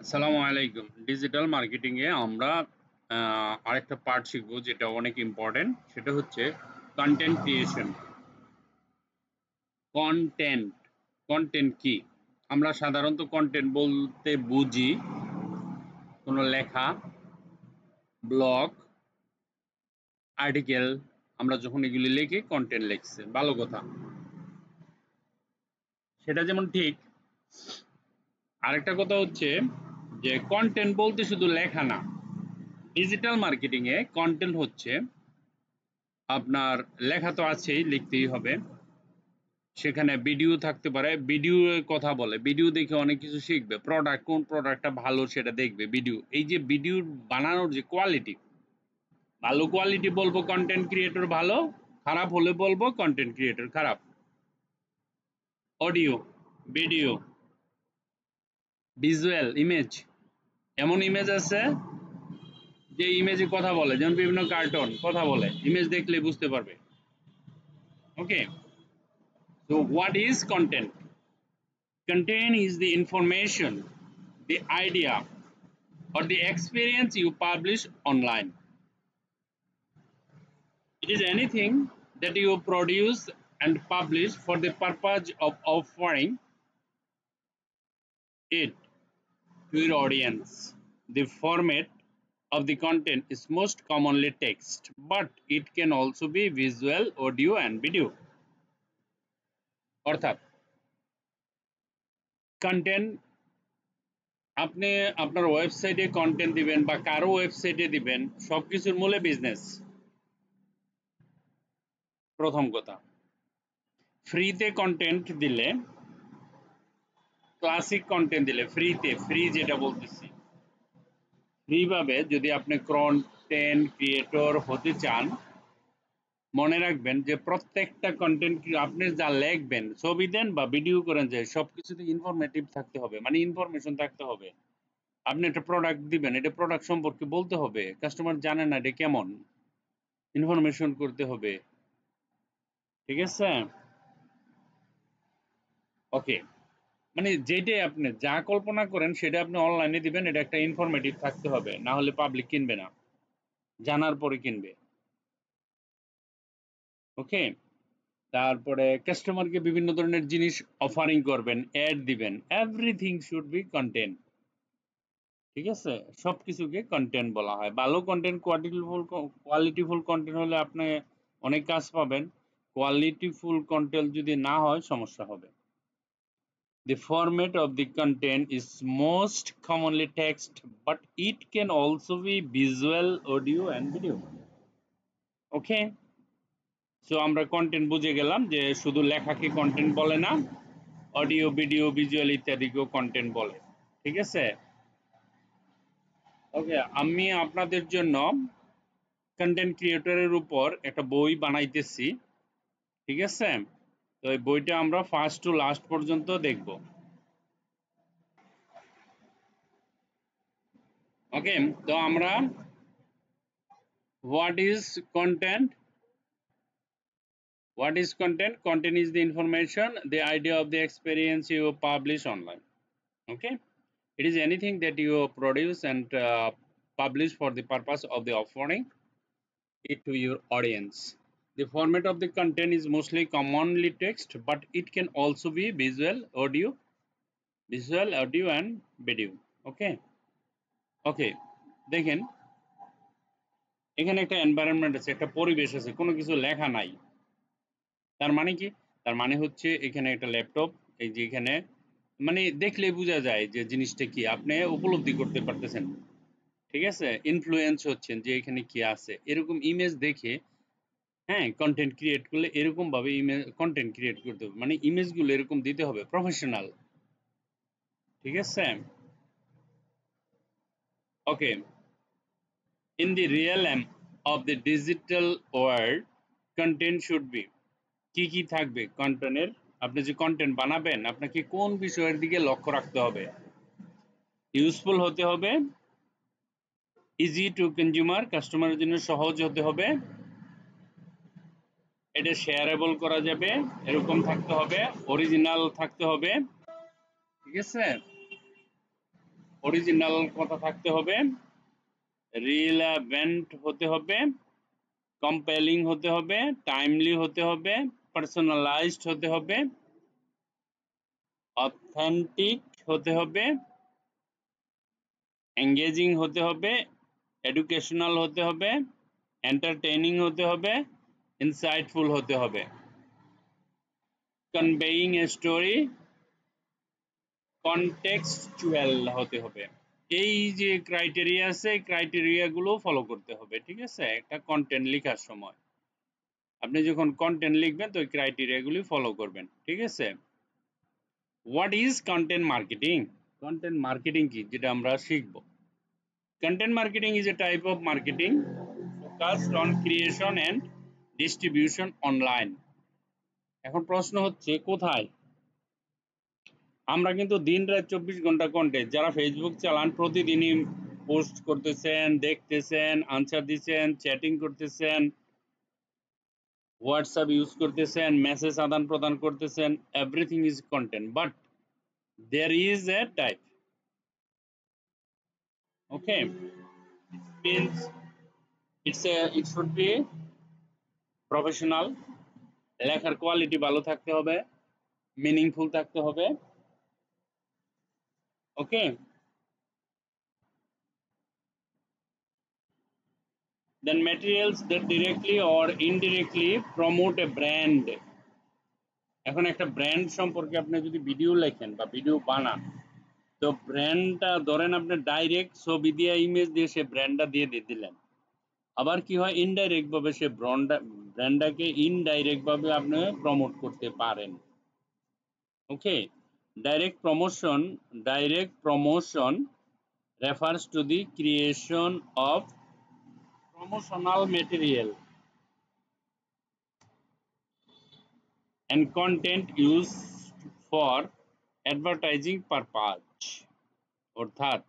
আসসালামু আলাইকুম। Digital marketing এ আমরা আরেকটা পার্ট শিখবো যেটা অনেক ইম্পর্টেন্ট। সেটা হচ্ছে কন্টেন্ট ক্রিয়েশন। কন্টেন্ট কন্টেন্ট কি? আমরা সাধারণত কন্টেন্ট বলতে বুঝি কোনো লেখা, ব্লগ, আর্টিকেল। আমরা যখন এগুলি লিখি কন্টেন্ট লিখছে, ভালো কথা। সেটা যেমন ঠিক, আরেকটা কথা হচ্ছে যে কন্টেন্ট বলতে শুধু লেখা না। ডিজিটাল মার্কেটিং এ কন্টেন্ট হচ্ছে আপনার লেখা তো আছেই, লিখতেই হবে। সেখানে ভিডিও থাকতে পারে, ভিডিও কথা বলে, ভিডিও দেখে অনেক কিছু শিখবে। প্রোডাক্ট, কোন প্রোডাক্টটা ভালো সেটা দেখবে ভিডিও। এই যে ভিডিও বানানোর যে কোয়ালিটি, ভালো কোয়ালিটি বলবো কন্টেন্ট ক্রিয়েটর ভালো, খারাপ হলে বলবো কন্টেন্ট ক্রিয়েটর খারাপ। অডিও, ভিডিও, ভিজুয়াল, ইমেজ, এমন ইমেজ আছে যে ইমেজে কথা বলে, যেমন বিভিন্ন কার্টুন কথা বলে, ইমেজ দেখলে বুঝতে পারবে। Okay, so what is content? Content is the information, the idea, or the experience you publish online. It is anything that you produce and publish for the purpose of offering it to your audience. The format of the content is most commonly text, but it can also be visual, audio, and video. অর্থাৎ content, আপনি আপনার ওয়েবসাইটে content দিবেন বা কারো ওয়েবসাইটে দিবেন, সবকিছুর মূলে বিজনেস। প্রথম কথা, ফ্রিতে কন্টেন্ট দিলে, ক্লাসিক কন্টেন্ট দিলে, ফ্রিতে, ফ্রি যেটা বলতেছি, ফ্রি ভাবে যদি আপনি কন্টেন্ট ক্রিয়েটর হতে চান, মনে রাখবেন যে প্রত্যেকটা কন্টেন্ট আপনি যা লিখবেন, ছবি দেন বা ভিডিও করেন, যে সবকিছুতে ইনফরমেটিভ থাকতে হবে, মানে ইনফরমেশন থাকতে হবে। আপনি একটা প্রোডাক্ট দিবেন, এটা প্রোডাক্ট সম্পর্কে বলতে হবে, কাস্টমার জানে না এটা কেমন, ইনফরমেশন করতে হবে। ঠিক আছে? ওকে, মানে যেটাই আপনি যা কল্পনা করেন সেটা আপনি অনলাইনে দিবেন, এটা একটা ইনফরমেটিভ থাকতে হবে, না হলে পাবলিক কিনবে না, জানার পরে কিনবে। ওকে, তারপরে কাস্টমারকে বিভিন্ন ধরনের জিনিস অফারিং করবেন, অ্যাড দিবেন, এভরিথিং শুড বি কন্টেন্ট। ঠিক আছে, সবকিছুকে কন্টেন্ট বলা হয়। ভালো কন্টেন্ট, কোয়ালিটিফুল কন্টেন্ট হলে আপনি অনেক কাজ পাবেন। কোয়ালিটিফুল কন্টেন্ট যদি না হয় সমস্যা হবে। The format of the content is most commonly text, but it can also be visual, audio, and video. Okay? So আমরা কন্টেন্ট বুঝে গেলাম যে শুধু লেখাকে কন্টেন্ট বলে না, অডিও, ভিডিও, ভিজুয়াল ইত্যাদিকেও কন্টেন্ট বলে। ঠিক আছে? ওকে, আমি আপনাদের জন্য কন্টেন্ট ক্রিয়েটরের উপর একটা বই বানাইতেছি। ঠিক আছে? তো এই বইটা আমরা ফার্স্ট টু লাস্ট পর্যন্ত দেখব। ওকে, তো আমরা what is content? What is content? Content is the information, the idea of the experience you publish online. Okay, it is anything that you produce and publish for the purpose of the offering it to your audience. The format of the content is mostly commonly text, but it can also be visual, audio, and video. Okay, okay. দেখেন, এখানে একটা environment আছে, একটা পরিবেশ আছে, কোনো কিছু লেখা নাই। তার মানে কি? তার মানে হচ্ছে এখানে একটা ল্যাপটপ, এই যে এখানে, মানে দেখলে বোঝা যায় যে জিনিসটা কি, আপনি উপলব্ধি করতে পারতেছেন। ঠিক আছে, ইনফ্লুয়েন্স হচ্ছেন যে এখানে কি আছে, এরকম ইমেজ দেখে। হ্যাঁ, কন্টেন্ট ক্রিয়েট করলে এরকম ভাবে ইমেজ কন্টেন্ট ক্রিয়েট করতে হবে, মানে ইমেজগুলো এরকম দিতে হবে, প্রফেশনাল। ঠিক আছে? Okay, in the realm of the digital world, content should be, কি কি থাকবে কন্টেন্টের? আপনি যে কন্টেন্ট বানাবেন, আপনাকে কোন বিষয়ের দিকে লক্ষ্য রাখতে হবে? ইউজফুল হতে হবে, ইজি টু কনজিউমার, কাস্টমারের জন্য সহজ হতে হবে, এটা শেয়ারেবল করা যাবে, এরকম থাকতে হবে, অরিজিনাল থাকতে হবে। ঠিক আছে? অরিজিনাল কথা থাকতে হবে, রিলেভেন্ট হতে হবে, কম্পেলিং হতে হবে, টাইমলি হতে হবে, পার্সোনালাইজড হতে হবে, অথেন্টিক হতে হবে, এঙ্গেজিং হতে হবে, এডুকেশনাল হতে হবে, এন্টারটেইনিং হতে হবে, ইনসাইটফুল হতে হবে, কনভেইং এ স্টোরি, কনটেক্সচুয়াল হতে হবে। এই যে ক্রাইটেরিয়া আছে, এই ক্রাইটেরিয়াগুলো ফলো করতে হবে। ঠিক আছে, একটা কন্টেন্ট লেখার সময় আপনি যখন কন্টেন্ট লিখবেন তো ওই ক্রাইটেরিয়াগুলি ফলো করবেন। ঠিক আছে, what is content marketing? Content marketing কি, যেটা আমরা শিখব। Content marketing is a type of marketing focused on creation and distribution online. এখন প্রশ্ন হচ্ছে কোথায়? আমরা কিন্তু দিন রাত 24 ঘন্টা কন্টেন্ট, যারা ফেসবুক চালান প্রতিদিনই পোস্ট করতেছেন, দেখতেছেন, আনসার দিচ্ছেন, চ্যাটিং করতেছেন, হোয়াটসঅ্যাপ ইউজ করতেছেন, মেসেজ আদান প্রদান করতেছেন, everything is content, but there is a type. Okay, it means it should be professional, লেখার কোয়ালিটি ভালো থাকতে হবে, মিনিংফুল থাকতে হবে। ওকে, then materials that directly or indirectly promote a brand. এখন একটা ব্র্যান্ড সম্পর্কে আপনি যদি ভিডিও লেখেন বা ভিডিও বানান, তো ব্র্যান্ডটা ধরেন আপনি ডাইরেক্ট ছবি দিয়ে ইমেজ দিয়ে সে ব্র্যান্ডটা দিয়ে দিলেন। আবার কি হয়, ইনডাইরেক্ট ভাবে সে ব্র্যান্ডটাকে ইনডাইরেক্ট ভাবে আপনি প্রমোট করতে পারেন। ওকে, direct promotion refers to the creation of promotional material and content used for advertising purpose, অর্থাৎ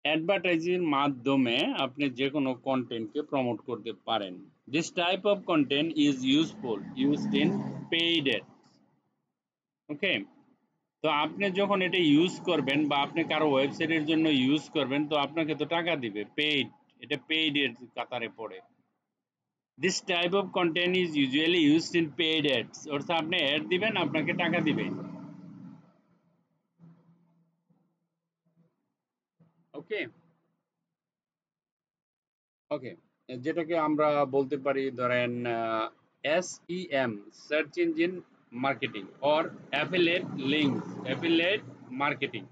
অ্যাডভার্টাইজিং মাধ্যমে আপনি যে কোনো কন্টেন্টকে প্রমোট করতে পারেন। This type of content is used in paid ads. Okay, তো আপনি যখন এটা ইউজ করবেন বা আপনি কারো ওয়েবসাইটের জন্য ইউজ করবেন, তো আপনাকে তো টাকা দিবে, পেইড, এটা পেইড এর কাতারে পড়ে। This type of content is usually used in paid ads, অর্থাৎ আপনি অ্যাড দিবেন, আপনাকে টাকা দিবে। ওকে ওকে, যেটাকে আমরা বলতে পারি ধরেন SEM, search engine marketing, or affiliate links, affiliate marketing.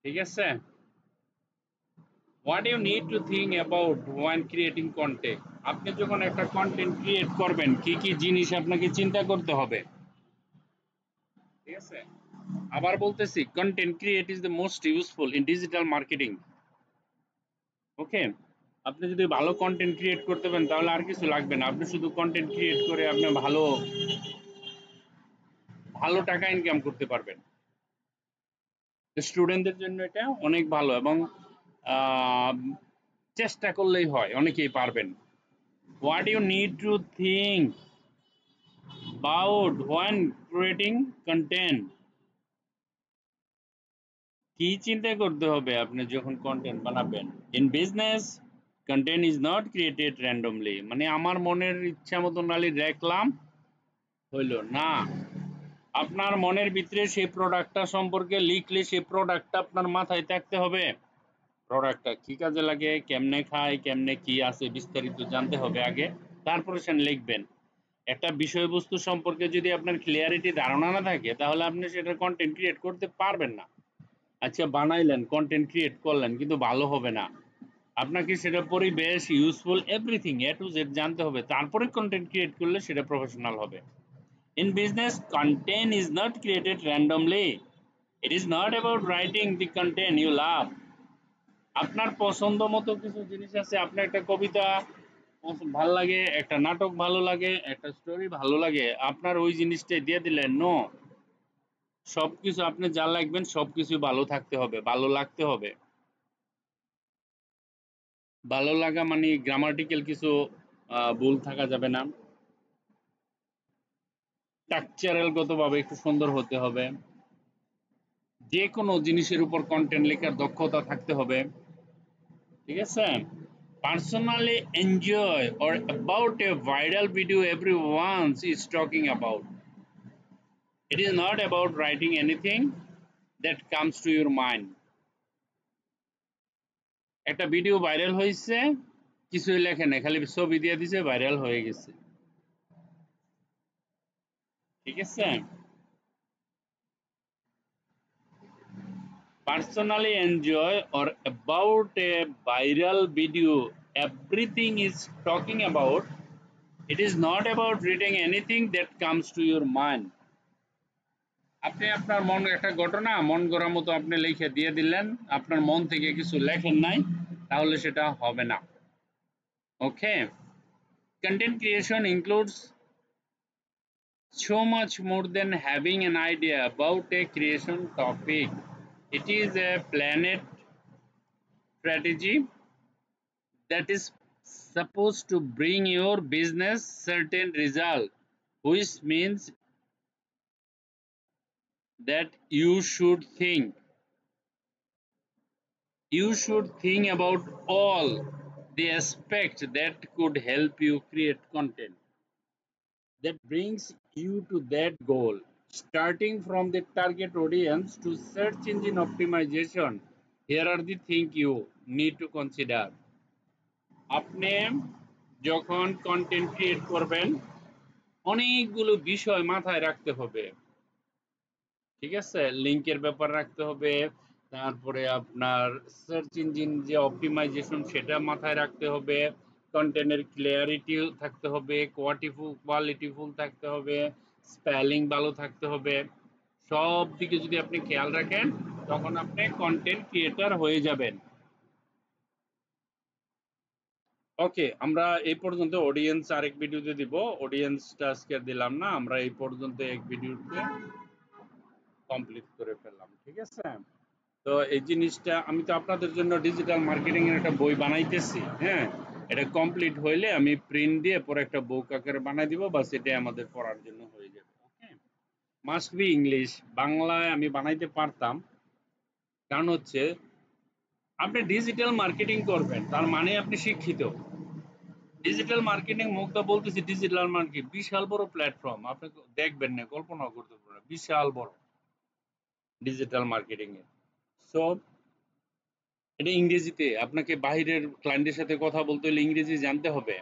ঠিক আছে, what you need to think about when creating content, আপনি যখন একটা কন্টেন্ট ক্রিয়েট করবেন কি কি জিনিস আপনাকে চিন্তা করতে হবে। ঠিক আছে, আবার বলতেছি, content create is the most useful in digital marketing. Okay, আপনি যদি ভালো কন্টেন্ট ক্রিয়েট করতে পারেন তাহলে আর কিছু লাগবে না, আপনি শুধু কন্টেন্ট ক্রিয়েট করে আপনি ভালো ভালো টাকা ইনকাম করতে পারবেন। স্টুডেন্টদের জন্য এটা অনেক ভালো, এবং আহ, চেষ্টা করলেই হয়, অনেকেই পারবেন। What you need to think about when creating content, কি চিন্তা করতে হবে আপনি যখন কন্টেন্ট বানাবেন। In business, content is not created randomly, মানে আমার মনের ইচ্ছা মতো নালি দেখলাম হইল না, আপনার মনের ভিতরে সেই প্রোডাক্টটা সম্পর্কে লিখলে সেই প্রোডাক্টটা আপনার মাথায় থাকতে হবে। প্রোডাক্টটা কি কাজে লাগে, কেমনে খায়, কেমনে কি আছে বিস্তারিত জানতে হবে আগে, তারপরে সেটা লিখবেন। একটা বিষয়বস্তু সম্পর্কে যদি আপনার ক্লিয়ারিটি ধারণা না থাকে তাহলে আপনি সেটা কন্টেন্ট ক্রিয়েট করতে পারবেন না। আচ্ছা, বানাইলেন, কন্টেন্ট ক্রিয়েট করলেন, কিন্তু ভালো হবে না। আপনাকে সেটা পরিবেশ, useful, everything A to Z জানতে হবে, তারপরে কন্টেন্ট ক্রিয়েট করলে সেটা প্রফেশনাল হবে। In business, content is not created randomly. It is not about writing the content you love. আপনার পছন্দ মতো কিছু জিনিস আছে, আপনার একটা কবিতা ভালো লাগে, একটা নাটক ভালো লাগে, একটা স্টোরি ভালো লাগে, আপনার ওই জিনিসটাই দিয়ে দিলেন, নো। সবকিছু আপনি যা লাগবেন সবকিছু ভালো থাকতে হবে, ভালো লাগতে হবে। ভালো লাগা মানে গ্রামাটিক্যাল কিছু ভুল থাকা যাবে না। স্ট্রাকচারাল গতভাবে একটু সুন্দর হতে হবে, যে কোনো জিনিসের উপর কন্টেন্ট লেখার দক্ষতা থাকতে হবে, ঠিক আছে? Personally enjoy or about a viral video everyone is talking about. It is not about writing anything that comes to your mind. একটা ভিডিও ভাইরাল হয়েছে, কিছুই লেখে না, খালি ছবি দিয়ে দিছে, ভাইরাল হয়ে গেছে, ঠিক আছে? Personally enjoy or about a viral video everything is talking about. It is not about reading anything that comes to your mind. আপনি আপনার মন একটা ঘটনা মন গড়া মতো আপনি লিখে দিয়ে দিলেন, আপনার মন থেকে কিছু লেখেন নাই, তাহলে সেটা হবে না। ওকে, content creation includes so much more than having an idea about a creation topic. It is a planned strategy that is supposed to bring your business certain result, which means that you should think about all the aspects that could help you create content that brings you to that goal, starting from the target audience to search engine optimization. Here are the things you need to consider. আপনি যখন content create করবেন, অনেকগুলো বিষয় মাথায় রাখতে হবে, ঠিক আছে? লিংকের ব্যাপার রাখতে হবে, তারপরে আপনার সার্চ ইঞ্জিন যে অপটিমাইজেশন সেটা মাথায় রাখতে হবে, কন্টেন্টের ক্লিয়ারিটি থাকতে হবে, কোয়ালিটিফুল থাকতে হবে, স্পেলিং ভালো থাকতে হবে। সব দিকে যদি আপনি খেয়াল রাখেন, তখন আপনি কন্টেন্ট ক্রিয়েটর হয়ে যাবেন। ওকে, আমরা এই পর্যন্ত। অডিয়েন্স আরেক ভিডিওতে দিব, অডিয়েন্সটা আজকে দিলাম না, আমরা এই পর্যন্ত এক ভিডিওতে কমপ্লিট করে ফেললাম, ঠিক আছে? তো এই জিনিসটা আমি তো আপনাদের জন্য ডিজিটাল মার্কেটিং এর একটা বই বানাইতেছি, হ্যাঁ? এটা কমপ্লিট হইলে আমি প্রিন্ট দিয়ে পরে একটা বুক আকারে বানাই দিব, বাস এটাই আমাদের পড়ার জন্য হয়ে যাবে। ওকে, মাস্ট বি ইংলিশ। বাংলায় আমি বানাইতে পারতাম, কারণ হচ্ছে আপনি ডিজিটাল মার্কেটিং করবেন, তার মানে আপনি শিক্ষিত। ডিজিটাল মার্কেটিং, মুগ্ধা বলতেছি, ডিজিটাল মার্কেটিং বিশাল বড় প্ল্যাটফর্ম, আপনি দেখবেন না, কল্পনাও করতে পারবেন না, বিশাল বড় ডিজিটাল মার্কেটিং এ। সো এটা ইংরেজিতে, আপনাকে বাইরের ক্লায়েন্টের সাথে কথা বলতে হলে ইংরেজি জানতে হবে।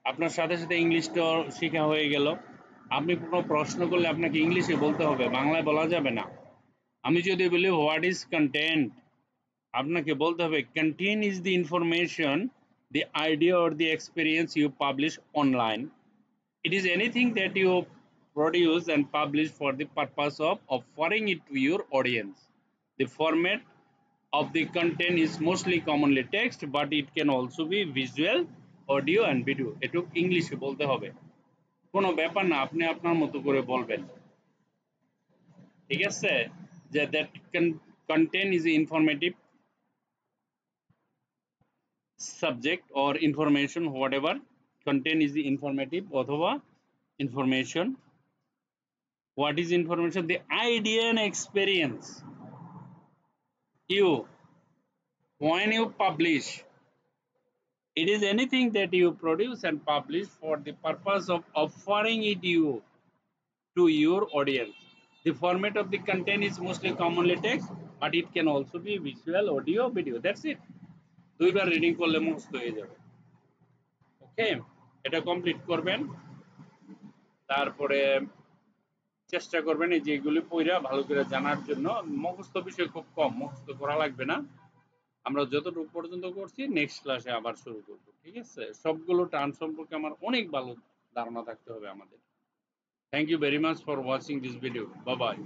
আপনার সাথে সাথে ইংলিশটা শেখা হয়ে গেল, আপনি কোনো প্রশ্ন করলে আপনাকে ইংলিশে বলতে হবে, বাংলায় বলা যাবে না। আমি যদি বলি হোয়াট ইজ কন্টেন্ট, আপনাকে বলতে হবে content is the information, the idea or the experience you publish online. It is anything that you produce and publish for the purpose of offering it to your audience. The format of the content is mostly commonly text, but it can also be visual, audio and video. এটুক ইংলিশে বলতে হবে, কোনো ব্যাপার না, আপনি আপনার মতো করে বলবেন, ঠিক আছে? যে that content is informative subject or information, whatever content is the informative অথবা information. What is information? The idea and experience you when you publish. It is anything that you produce and publish for the purpose of offering it you to your audience. The format of the content is mostly commonly text, but it can also be visual, audio, video. That's it. দুইবার reading করলে মুখস্থ হয়ে যাবে। ওকে, এটা complete করবেন, তারপরে চেষ্টা করবেন এই যে এগুলি পড়া ভালো করে জানার জন্য। মুখস্থ বিষয় খুব কম, মুখস্থ করা লাগবে না, আমরা যতটুকু পর্যন্ত করছি নেক্সট ক্লাসে আবার শুরু করব, ঠিক আছে? সবগুলো টার্ম সম্পর্কে আমার অনেক ভালো ধারণা থাকতে হবে আমাদের। Thank you very much for watching this video. Bye by.